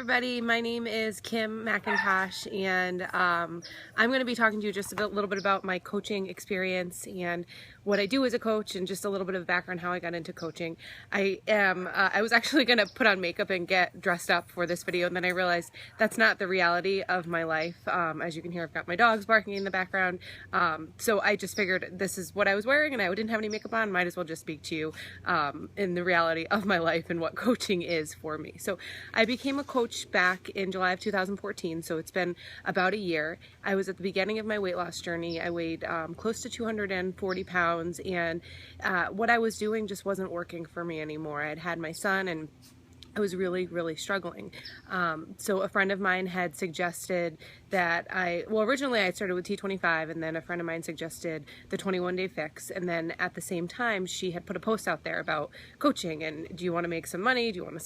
everybody, my name is Kim McIntosh, and I'm going to be talking to you just a little bit about my coaching experience and what I do as a coach, and just a little bit of background how I got into coaching. I was actually going to put on makeup and get dressed up for this video, and then I realized that's not the reality of my life. As you can hear, I've got my dogs barking in the background, so I just figured this is what I was wearing and I didn't have any makeup on, might as well just speak to you in the reality of my life and what coaching is for me. So I became a coach back in July of 2014, so it's been about a year. I was at the beginning of my weight loss journey. I weighed close to 240 pounds, and what I was doing just wasn't working for me anymore. I had had my son, and I was really struggling. So a friend of mine had suggested that originally I started with T25, and then a friend of mine suggested the 21-day fix. And then at the same time, she had put a post out there about coaching, and do you want to make some money? Do you want to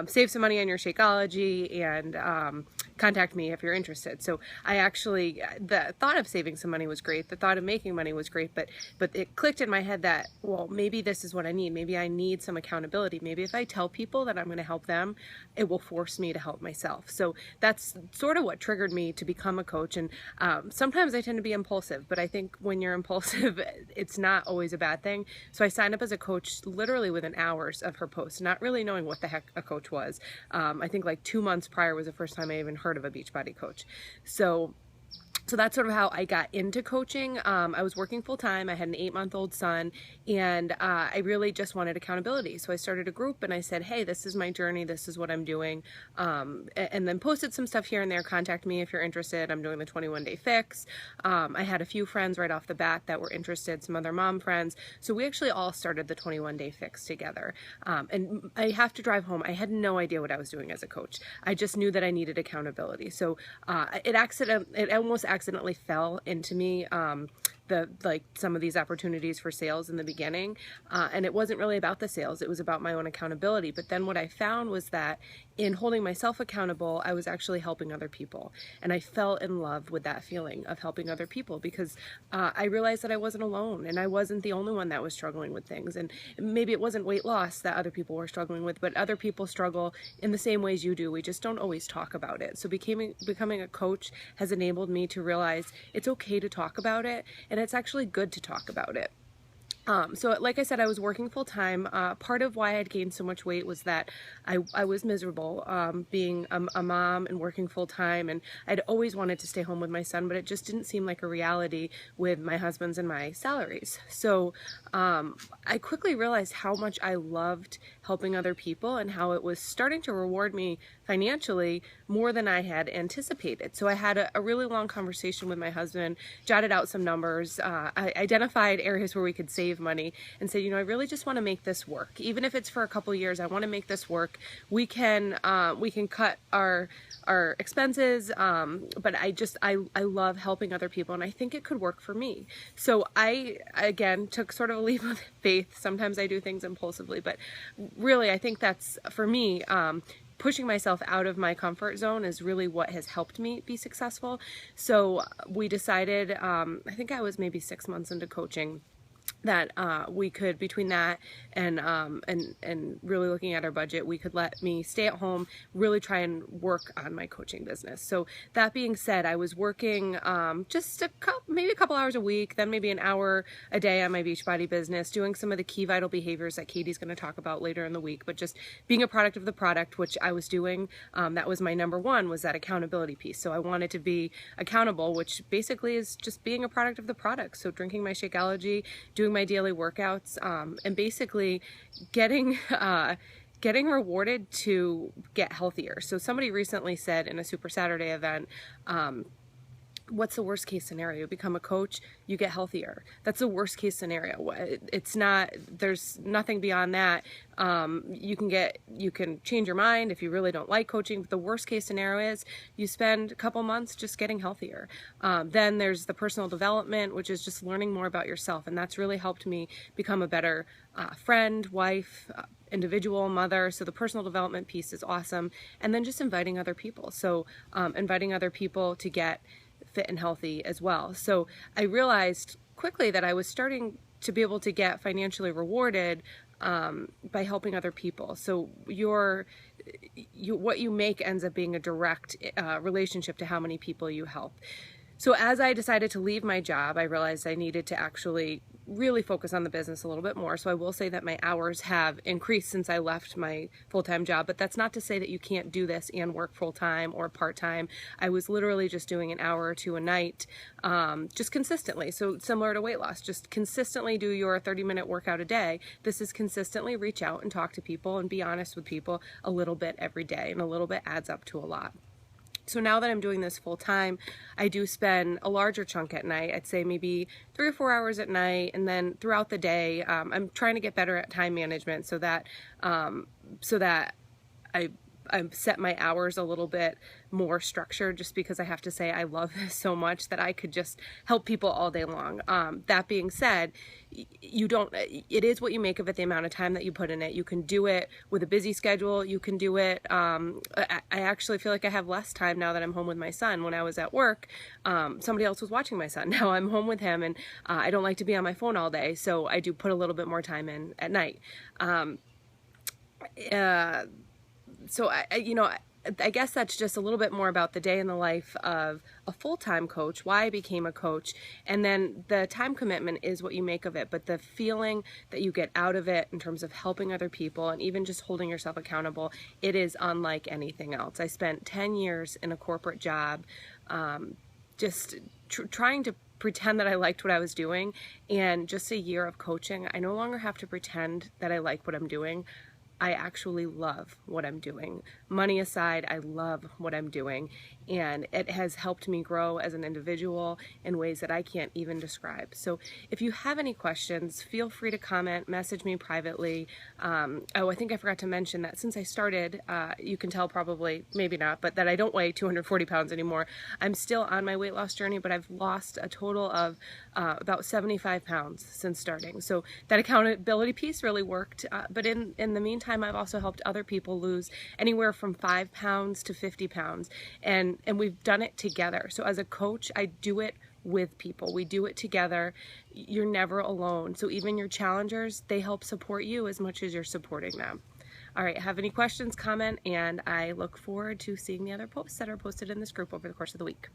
save some money on your Shakeology? And contact me if you're interested. So I actually, the thought of saving some money was great. The thought of making money was great, but it clicked in my head that, well, maybe this is what I need. Maybe I need some accountability. Maybe if I tell people that I'm going to help them, it will force me to help myself. So that's sort of what triggered me to become a coach. And sometimes I tend to be impulsive, but I think when you're impulsive, it's not always a bad thing. So I signed up as a coach literally within hours of her post, not really knowing what the heck a coach was. I think like 2 months prior was the first time I even heard of a Beachbody coach. So that's sort of how I got into coaching. I was working full time. I had an 8-month-old son, and I really just wanted accountability. So I started a group, and I said, hey, this is my journey. This is what I'm doing. And then posted some stuff here and there. Contact me if you're interested. I'm doing the 21-day fix. I had a few friends right off the bat that were interested, some other mom friends. So we actually all started the 21-day fix together. And I have to drive home. I had no idea what I was doing as a coach. I just knew that I needed accountability. So it almost accidentally fell into me, some of these opportunities for sales in the beginning, and it wasn't really about the sales. It was about my own accountability. But then what I found was that in holding myself accountable, I was actually helping other people, and I fell in love with that feeling of helping other people, because I realized that I wasn't alone, and I wasn't the only one that was struggling with things. And maybe it wasn't weight loss that other people were struggling with, but other people struggle in the same ways you do. We just don't always talk about it. So becoming a coach has enabled me to realize it's okay to talk about it, and it's actually good to talk about it. So like I said, I was working full time. Part of why I'd gained so much weight was that I was miserable being a mom and working full time, and I'd always wanted to stay home with my son, but it just didn't seem like a reality with my husband's and my salaries. So I quickly realized how much I loved helping other people, and how it was starting to reward me financially more than I had anticipated. So I had a really long conversation with my husband, jotted out some numbers, I identified areas where we could save money, and said, I really just want to make this work. Even if it's for a couple years, I want to make this work. We can cut our expenses, but I love helping other people, and I think it could work for me. So I, again, took sort of a leap of faith. Sometimes I do things impulsively, but really I think that's, for me, pushing myself out of my comfort zone is really what has helped me be successful. So we decided, I think I was maybe 6 months into coaching, that we could, between that and really looking at our budget, we could let me stay at home, really try and work on my coaching business. So that being said, I was working just maybe a couple hours a week, then maybe an hour a day on my Beachbody business, doing some of the key vital behaviors that Katie's going to talk about later in the week, but just being a product of the product, which I was doing. That was my number one, was that accountability piece. So I wanted to be accountable, which basically is just being a product of the product. So drinking my Shakeology, doing my daily workouts, and basically getting rewarded to get healthier. So somebody recently said in a Super Saturday event, what's the worst case scenario? Become a coach, you get healthier. That's the worst case scenario. It's not, there's nothing beyond that. You can change your mind if you really don't like coaching, but the worst case scenario is you spend a couple months just getting healthier. Then there's the personal development, which is just learning more about yourself. And that's really helped me become a better friend, wife, individual, mother. So the personal development piece is awesome. And then just inviting other people. So inviting other people to get fit and healthy as well. So I realized quickly that I was starting to be able to get financially rewarded by helping other people. So what you make ends up being a direct relationship to how many people you help. So as I decided to leave my job, I realized I needed to actually really focus on the business a little bit more. So I will say that my hours have increased since I left my full-time job, but that's not to say that you can't do this and work full-time or part-time. I was literally just doing an hour or two a night, just consistently. So similar to weight loss, just consistently do your 30-minute workout a day. This is consistently reach out and talk to people and be honest with people a little bit every day, and a little bit adds up to a lot. So now that I'm doing this full time, I do spend a larger chunk at night. I'd say maybe 3 or 4 hours at night, and then throughout the day, I'm trying to get better at time management so that I set my hours a little bit more structured, just because I have to say I love this so much that I could just help people all day long. That being said, it is what you make of it, the amount of time that you put in it. You can do it with a busy schedule. You can do it. I actually feel like I have less time now that I'm home with my son. When I was at work, somebody else was watching my son. Now I'm home with him, and I don't like to be on my phone all day. So I do put a little bit more time in at night. So I guess that's just a little bit more about the day in the life of a full-time coach, why I became a coach, and then the time commitment is what you make of it, but the feeling that you get out of it in terms of helping other people and even just holding yourself accountable, it is unlike anything else. I spent 10 years in a corporate job, just trying to pretend that I liked what I was doing, and just a year of coaching, I no longer have to pretend that I like what I'm doing. I actually love what I'm doing. Money aside, I love what I'm doing, and it has helped me grow as an individual in ways that I can't even describe. So if you have any questions, feel free to comment, message me privately. I think I forgot to mention that since I started, you can tell probably, maybe not, but that I don't weigh 240 pounds anymore. I'm still on my weight loss journey, but I've lost a total of about 75 pounds since starting. So that accountability piece really worked, but in the meantime, I've also helped other people lose anywhere from 5 pounds to 50 pounds, and we've done it together. So as a coach, I do it with people. We do it together. You're never alone. So even your challengers, they help support you as much as you're supporting them. All right, have any questions, comment, and I look forward to seeing the other posts that are posted in this group over the course of the week.